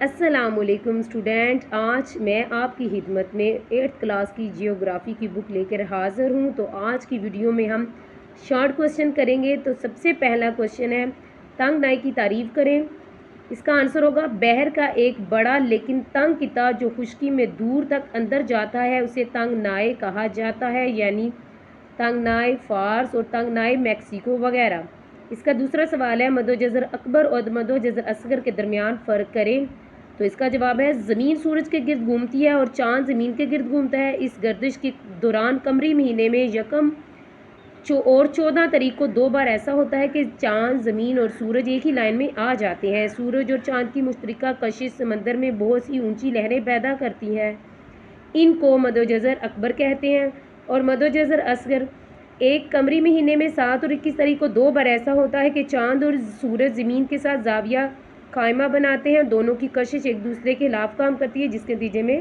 السلام علیکم اسٹوڈینٹ، آج میں آپ کی خدمت میں 8th کلاس کی جیوگرافی کی بک لے کر حاضر ہوں۔ تو آج کی ویڈیو میں ہم شارٹ کوشچن کریں گے۔ تو سب سے پہلا کوشچن ہے، تنگ نائی کی تعریف کریں۔ اس کا آنسر ہوگا بحر کا ایک بڑا لیکن تنگ قطع جو خشکی میں دور تک اندر جاتا ہے اسے تنگ نائی کہا جاتا ہے، یعنی تنگ نائی فارس اور تنگ نائی میکسیکو وغیرہ۔ اس کا دوسرا سوال ہے، مد و جزر اکبر اور مد و جزر اصغر کے درمیان فرق کریں۔ تو اس کا جواب ہے، زمین سورج کے گرد گھومتی ہے اور چاند زمین کے گرد گھومتا ہے۔ اس گردش کے دوران قمری مہینے میں یکم اور 14 تاریخ کو 2 بار ایسا ہوتا ہے کہ چاند، زمین اور سورج ایک ہی لائن میں آ جاتے ہیں۔ سورج اور چاند کی مشترکہ کشش سمندر میں بہت سی اونچی لہریں پیدا کرتی ہے، ان کو مد و جزر اکبر کہتے ہیں۔ اور مد و جزر اصغر، ایک قمری مہینے میں 7 اور 21 تاریخ کو 2 بار ایسا ہوتا ہے کہ چاند اور سورج زمین کے ساتھ زاویہ قائمہ بناتے ہیں، دونوں کی کشش ایک دوسرے کے خلاف کام کرتی ہے، جس کے نتیجے میں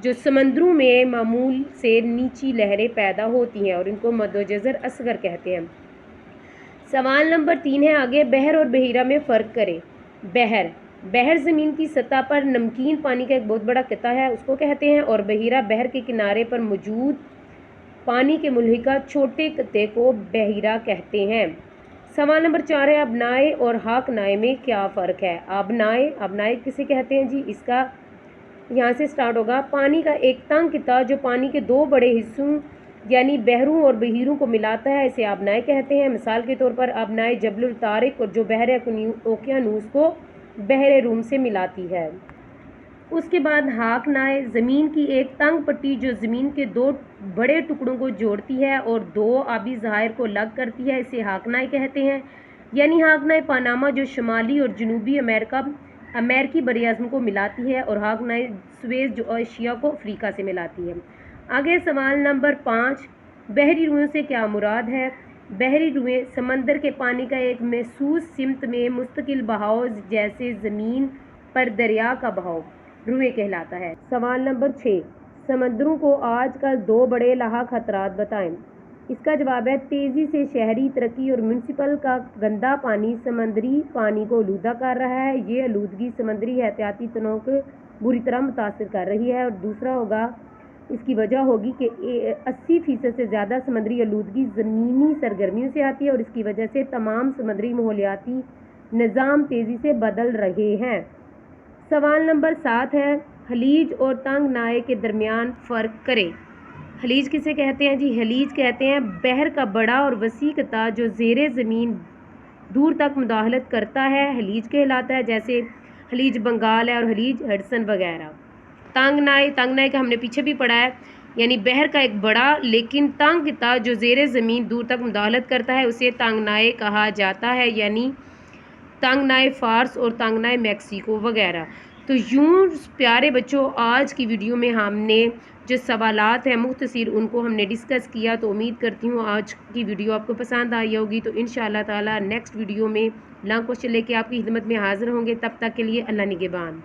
جو سمندروں میں معمول سے نیچی لہریں پیدا ہوتی ہیں اور ان کو مد و جزر اصغر کہتے ہیں۔ سوال نمبر 3 ہے، آگے بحر اور بحیرہ میں فرق کریں۔ بحر زمین کی سطح پر نمکین پانی کا ایک بہت بڑا قطع ہے، اس کو کہتے ہیں، اور بحیرہ بحر کے کنارے پر موجود پانی کے ملحقہ چھوٹے قطعے کو بحیرہ کہتے ہیں۔ سوال نمبر 4 ہے، آبنائے اور ہاکنائے میں کیا فرق ہے؟ آبنائے کسے کہتے ہیں جی؟ اس کا یہاں سے سٹارٹ ہوگا، پانی کا ایک تنگ قطع جو پانی کے 2 بڑے حصوں یعنی بحروں اور بحیروں کو ملاتا ہے، اسے آبنائے کہتے ہیں۔ مثال کے طور پر آبنائے جبل الطارق، اور جو بحر اوقیانوس کو بحر روم سے ملاتی ہے۔ اس کے بعد ہاکنائے، زمین کی ایک تنگ پٹی جو زمین کے 2 بڑے ٹکڑوں کو جوڑتی ہے اور 2 آبی ذخائر کو الگ کرتی ہے، اسے ہاکنائے کہتے ہیں۔ یعنی ہاکنائے پاناما جو شمالی اور جنوبی امریکی براعظم کو ملاتی ہے، اور ہاکنائے سویز جو ایشیا کو افریقہ سے ملاتی ہے۔ آگے سوال نمبر 5، بحری روئیں سے کیا مراد ہے؟ بحری روئیں سمندر کے پانی کا ایک محسوس سمت میں مستقل بہاؤ، جیسے زمین پر دریا کا بہاؤ روئیں کہلاتا ہے۔ سوال نمبر 6، سمندروں کو آج کل 2 بڑے لاحق خطرات بتائیں۔ اس کا جواب ہے، تیزی سے شہری ترقی اور میونسپل کا گندا پانی سمندری پانی کو آلودہ کر رہا ہے۔ یہ آلودگی سمندری حیاتیاتی تنوع کو بری طرح متاثر کر رہی ہے۔ اور دوسرا ہوگا، اس کی وجہ ہوگی کہ 80% سے زیادہ سمندری آلودگی زمینی سرگرمیوں سے آتی ہے، اور اس کی وجہ سے تمام سمندری ماحولیاتی نظام تیزی سے بدل رہے ہیں۔ سوال نمبر 7 ہے، خلیج اور تنگ نائی کے درمیان فرق کریں۔ خلیج کسے کہتے ہیں جی؟ خلیج کہتے ہیں بحر کا بڑا اور وسیع قطع جو زیر زمین دور تک مداخلت کرتا ہے، خلیج کہلاتا ہے، جیسے خلیج بنگال ہے اور خلیج ہڈسن وغیرہ۔ تنگ نائی کا ہم نے پیچھے بھی پڑھا ہے، یعنی بحر کا ایک بڑا لیکن تنگ قطع جو زیر زمین دور تک مداخلت کرتا ہے، اسے تنگ نائی کہا جاتا ہے، یعنی تنگ نائی فارس اور تنگ نائی میکسیکو وغیرہ۔ تو یوں پیارے بچوں، آج کی ویڈیو میں ہم نے جو سوالات ہیں مختصر ان کو ہم نے ڈسکس کیا۔ تو امید کرتی ہوں آج کی ویڈیو آپ کو پسند آئی ہوگی۔ تو انشاءاللہ تعالی نیکسٹ ویڈیو میں لانگ کوشچن لے کے آپ کی خدمت میں حاضر ہوں گے۔ تب تک کے لیے اللہ نگہبان۔